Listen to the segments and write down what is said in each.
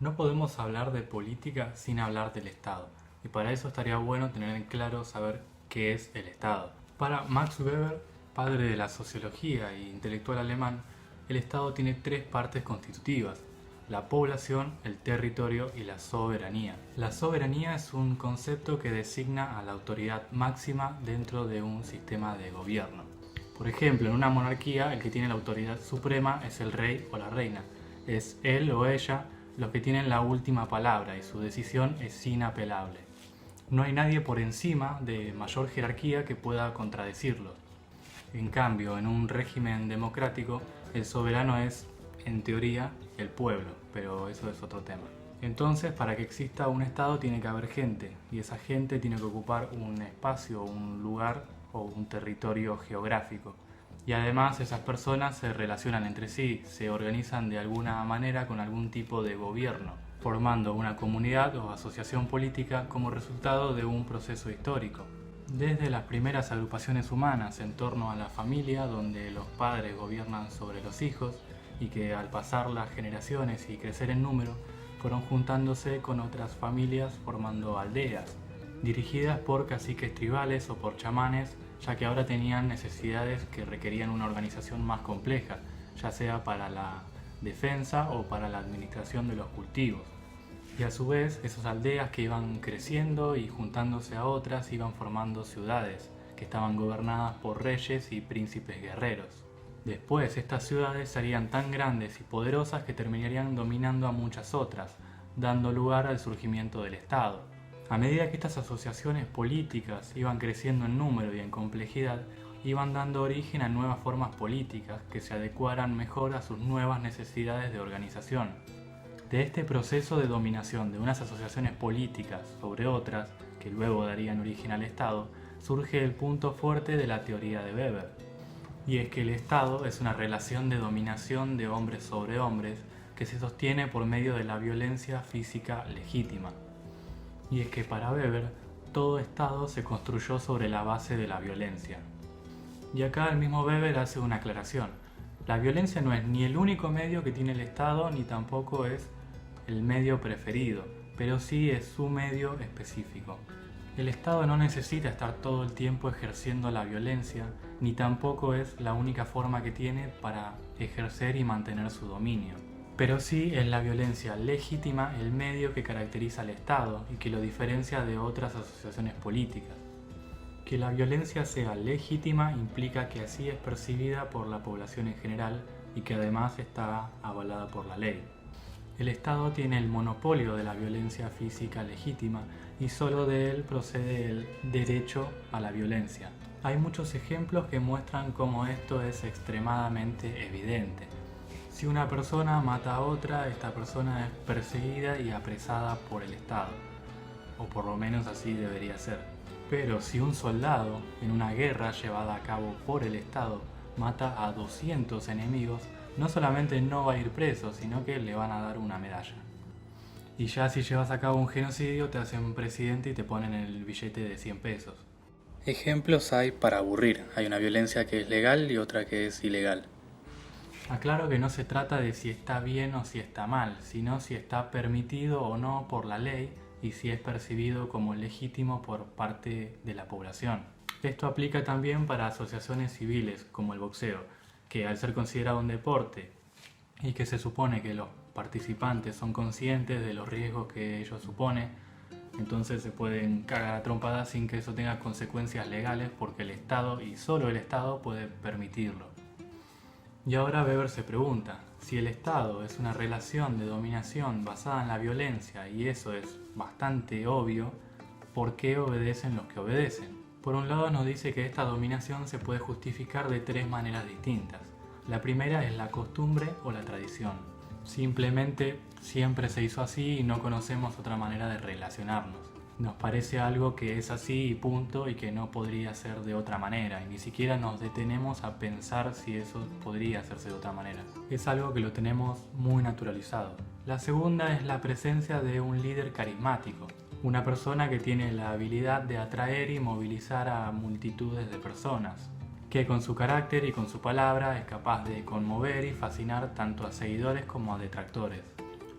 No podemos hablar de política sin hablar del Estado, y para eso estaría bueno tener en claro saber qué es el Estado. Para Max Weber, padre de la sociología e intelectual alemán, el Estado tiene tres partes constitutivas: la población, el territorio y la soberanía. La soberanía es un concepto que designa a la autoridad máxima dentro de un sistema de gobierno. Por ejemplo, en una monarquía, el que tiene la autoridad suprema es el rey o la reina. Es él o ella los que tienen la última palabra y su decisión es inapelable. No hay nadie por encima de mayor jerarquía que pueda contradecirlo. En cambio, en un régimen democrático, el soberano es, en teoría, el pueblo, pero eso es otro tema. Entonces, para que exista un Estado tiene que haber gente, y esa gente tiene que ocupar un espacio, un lugar o un territorio geográfico. Y además esas personas se relacionan entre sí, se organizan de alguna manera con algún tipo de gobierno, formando una comunidad o asociación política como resultado de un proceso histórico. Desde las primeras agrupaciones humanas en torno a la familia, donde los padres gobiernan sobre los hijos y que al pasar las generaciones y crecer en número, fueron juntándose con otras familias formando aldeas, dirigidas por caciques tribales o por chamanes, ya que ahora tenían necesidades que requerían una organización más compleja, ya sea para la defensa o para la administración de los cultivos. Y a su vez, esas aldeas que iban creciendo y juntándose a otras iban formando ciudades, que estaban gobernadas por reyes y príncipes guerreros. Después, estas ciudades serían tan grandes y poderosas que terminarían dominando a muchas otras, dando lugar al surgimiento del Estado. A medida que estas asociaciones políticas iban creciendo en número y en complejidad, iban dando origen a nuevas formas políticas que se adecuaran mejor a sus nuevas necesidades de organización. De este proceso de dominación de unas asociaciones políticas sobre otras, que luego darían origen al Estado, surge el punto fuerte de la teoría de Weber. Y es que el Estado es una relación de dominación de hombres sobre hombres que se sostiene por medio de la violencia física legítima. Y es que para Weber, todo Estado se construyó sobre la base de la violencia. Y acá el mismo Weber hace una aclaración. La violencia no es ni el único medio que tiene el Estado, ni tampoco es el medio preferido, pero sí es su medio específico. El Estado no necesita estar todo el tiempo ejerciendo la violencia, ni tampoco es la única forma que tiene para ejercer y mantener su dominio. Pero sí es la violencia legítima el medio que caracteriza al Estado y que lo diferencia de otras asociaciones políticas. Que la violencia sea legítima implica que así es percibida por la población en general y que además está avalada por la ley. El Estado tiene el monopolio de la violencia física legítima y solo de él procede el derecho a la violencia. Hay muchos ejemplos que muestran cómo esto es extremadamente evidente. Si una persona mata a otra, esta persona es perseguida y apresada por el Estado, o por lo menos así debería ser. Pero si un soldado, en una guerra llevada a cabo por el Estado, mata a 200 enemigos, no solamente no va a ir preso, sino que le van a dar una medalla. Y ya si llevas a cabo un genocidio, te hacen presidente y te ponen el billete de 100 pesos. Ejemplos hay para aburrir. Hay una violencia que es legal y otra que es ilegal. Aclaro que no se trata de si está bien o si está mal, sino si está permitido o no por la ley y si es percibido como legítimo por parte de la población. Esto aplica también para asociaciones civiles como el boxeo, que al ser considerado un deporte y que se supone que los participantes son conscientes de los riesgos que ello supone, entonces se pueden cagar a trompadas sin que eso tenga consecuencias legales porque el Estado y solo el Estado puede permitirlo. Y ahora Weber se pregunta, si el Estado es una relación de dominación basada en la violencia y eso es bastante obvio, ¿por qué obedecen los que obedecen? Por un lado nos dice que esta dominación se puede justificar de tres maneras distintas. La primera es la costumbre o la tradición. Simplemente siempre se hizo así y no conocemos otra manera de relacionarnos. Nos parece algo que es así y punto y que no podría ser de otra manera y ni siquiera nos detenemos a pensar si eso podría hacerse de otra manera. Es algo que lo tenemos muy naturalizado. La segunda es la presencia de un líder carismático. Una persona que tiene la habilidad de atraer y movilizar a multitudes de personas, que con su carácter y con su palabra es capaz de conmover y fascinar tanto a seguidores como a detractores.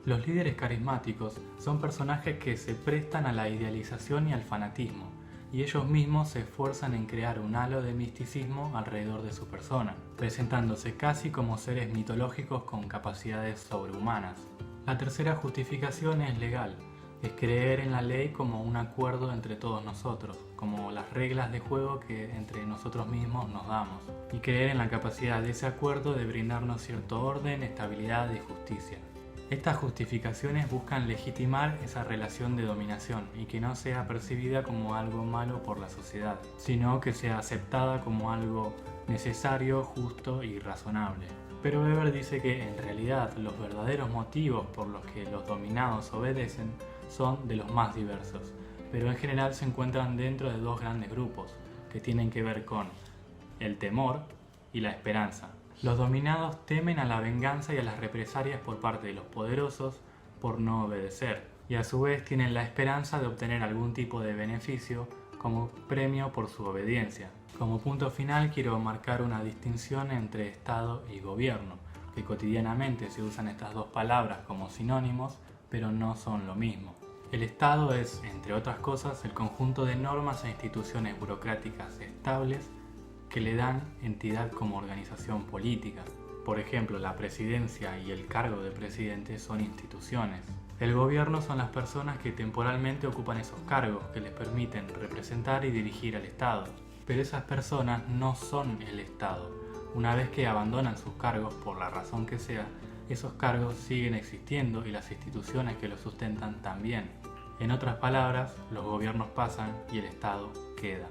Los líderes carismáticos son personajes que se prestan a la idealización y al fanatismo, y ellos mismos se esfuerzan en crear un halo de misticismo alrededor de su persona, presentándose casi como seres mitológicos con capacidades sobrehumanas. La tercera justificación es legal, es creer en la ley como un acuerdo entre todos nosotros, como las reglas de juego que entre nosotros mismos nos damos, y creer en la capacidad de ese acuerdo de brindarnos cierto orden, estabilidad y justicia. Estas justificaciones buscan legitimar esa relación de dominación y que no sea percibida como algo malo por la sociedad, sino que sea aceptada como algo necesario, justo y razonable. Pero Weber dice que en realidad los verdaderos motivos por los que los dominados obedecen son de los más diversos, pero en general se encuentran dentro de dos grandes grupos que tienen que ver con el temor y la esperanza. Los dominados temen a la venganza y a las represalias por parte de los poderosos por no obedecer, y a su vez tienen la esperanza de obtener algún tipo de beneficio como premio por su obediencia. Como punto final quiero marcar una distinción entre Estado y gobierno, que cotidianamente se usan estas dos palabras como sinónimos, pero no son lo mismo. El Estado es, entre otras cosas, el conjunto de normas e instituciones burocráticas estables que le dan entidad como organización política. Por ejemplo, la presidencia y el cargo de presidente son instituciones. El gobierno son las personas que temporalmente ocupan esos cargos, que les permiten representar y dirigir al Estado. Pero esas personas no son el Estado. Una vez que abandonan sus cargos, por la razón que sea, esos cargos siguen existiendo y las instituciones que los sustentan también. En otras palabras, los gobiernos pasan y el Estado queda.